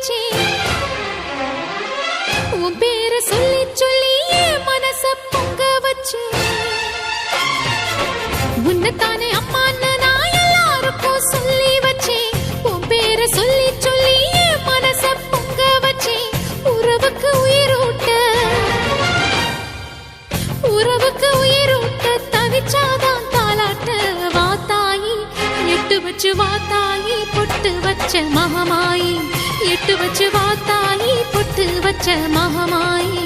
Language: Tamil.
வச்சே உன் பேரை சொல்லி சொல்லி மனச பொங்க வச்சே உன்னைத்தானே அம்மான்னு நான் எல்லாருக்கும் சொல்லி வச்சே உன் பேரை சொல்லி சொல்லி மனச பொங்க வச்சே உறவுக்கு உயிரூட்ட தவிச்சாதான் தாலாட்ட வாத்தாயி எட்டு வச்சு வாத்தாயி பொட்டு வச்ச மகமாயி எட்டு வச்சு வாத்தாயி பொட்டு வச்ச மகமாயி